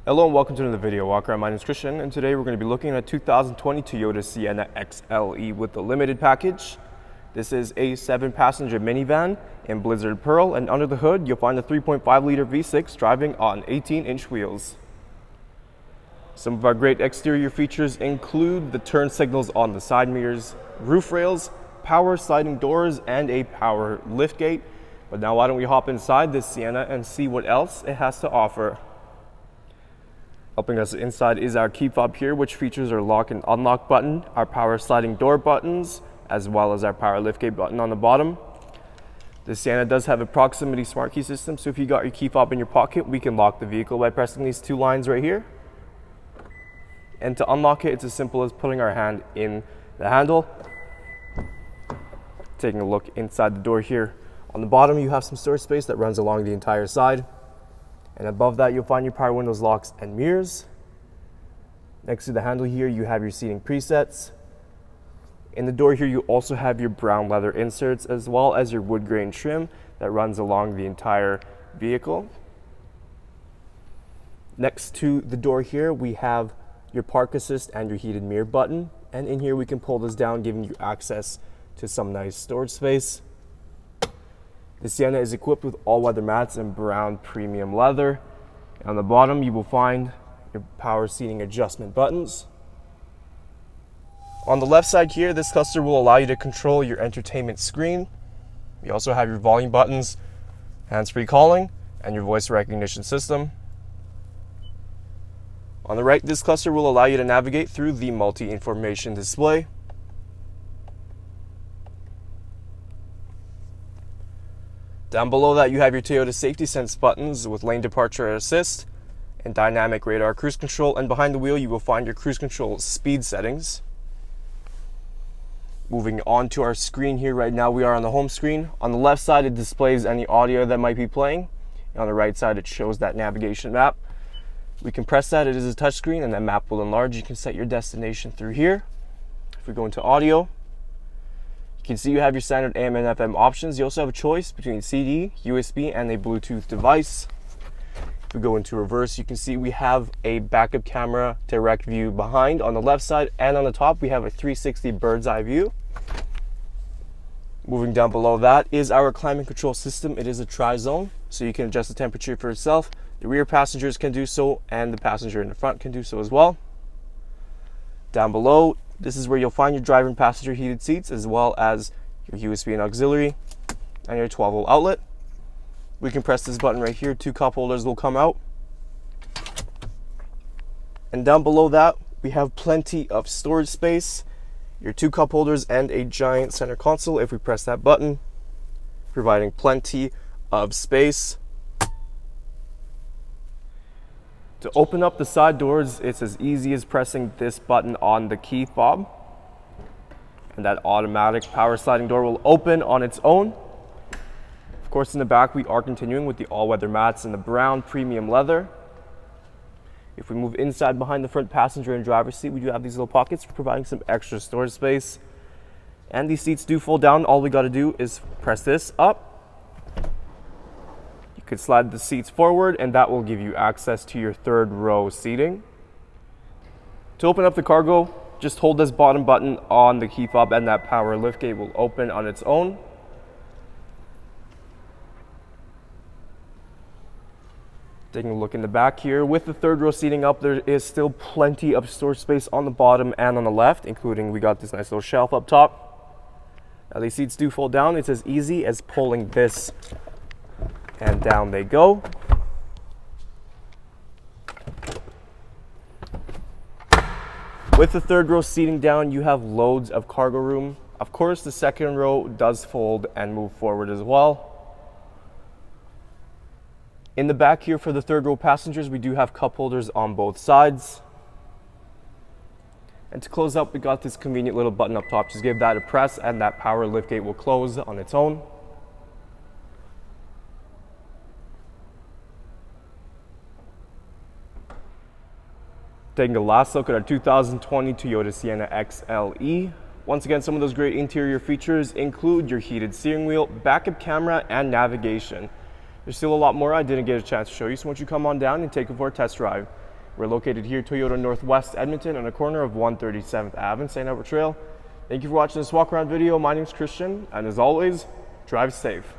Hello and welcome to another video walk-around. My name is Christian, and today we're going to be looking at 2020 Toyota Sienna XLE with the limited package. This is a 7-passenger minivan in Blizzard Pearl, and under the hood you'll find a 3.5-liter V6 driving on 18-inch wheels. Some of our great exterior features include the turn signals on the side mirrors, roof rails, power sliding doors, and a power liftgate. But now why don't we hop inside this Sienna and see what else it has to offer. Helping us inside is our key fob here, which features our lock and unlock button, our power sliding door buttons, as well as our power liftgate button on the bottom. The Sienna does have a proximity smart key system, so if you got your key fob in your pocket, we can lock the vehicle by pressing these two lines right here. And to unlock it, it's as simple as putting our hand in the handle. Taking a look inside the door here. On the bottom, you have some storage space that runs along the entire side. And above that, you'll find your power windows, locks, and mirrors. Next to the handle here, you have your seating presets. In the door here, you also have your brown leather inserts, as well as your wood grain trim that runs along the entire vehicle. Next to the door here, we have your park assist and your heated mirror button. And in here, we can pull this down, giving you access to some nice storage space. The Sienna is equipped with all-weather mats and brown premium leather. On the bottom, you will find your power seating adjustment buttons. On the left side here, this cluster will allow you to control your entertainment screen. You also have your volume buttons, hands-free calling, and your voice recognition system. On the right, this cluster will allow you to navigate through the multi-information display. Down below that, you have your Toyota Safety Sense buttons with lane departure assist and dynamic radar cruise control. And behind the wheel, you will find your cruise control speed settings. Moving on to our screen here, right now we are on the home screen. On the left side, it displays any audio that might be playing. And on the right side, it shows that navigation map. We can press that, it is a touchscreen, and that map will enlarge. You can set your destination through here. If we go into audio, you can see you have your standard AM and FM options. You also have a choice between CD, USB, and a Bluetooth device. If we go into reverse, you can see we have a backup camera direct view behind on the left side, and on the top we have a 360 bird's eye view. Moving down below that is our climate control system. It is a tri-zone, so you can adjust the temperature for yourself. The rear passengers can do so, and the passenger in the front can do so as well. Down below, this is where you'll find your driver and passenger heated seats, as well as your USB and auxiliary and your 12-volt outlet. We can press this button right here. 2 cup holders will come out. And down below that, we have plenty of storage space, your 2 cup holders and a giant center console if we press that button, providing plenty of space. To open up the side doors, it's as easy as pressing this button on the key fob, and that automatic power sliding door will open on its own. Of course, in the back, we are continuing with the all-weather mats and the brown premium leather. If we move inside behind the front passenger and driver's seat, we do have these little pockets providing some extra storage space. And these seats do fold down. All we got to do is press this up. You could slide the seats forward, and that will give you access to your 3rd row seating. To open up the cargo, just hold this bottom button on the key fob, and that power liftgate will open on its own. Taking a look in the back here, with the 3rd row seating up, there is still plenty of storage space on the bottom and on the left, including we got this nice little shelf up top. Now these seats do fold down. It's as easy as pulling this, and down they go. With the 3rd row seating down, you have loads of cargo room. Of course, the 2nd row does fold and move forward as well. In the back here for the 3rd row passengers, we do have cup holders on both sides. And to close up, we got this convenient little button up top. Just give that a press, and that power liftgate will close on its own. Taking a last look at our 2020 Toyota Sienna XLE. Once again, some of those great interior features include your heated steering wheel, backup camera, and navigation. There's still a lot more I didn't get a chance to show you, so why don't you come on down and take it for a test drive. We're located here, Toyota Northwest Edmonton, on the corner of 137th Ave and St. Albert Trail. Thank you for watching this walk around video. My name is Christian, and as always, drive safe.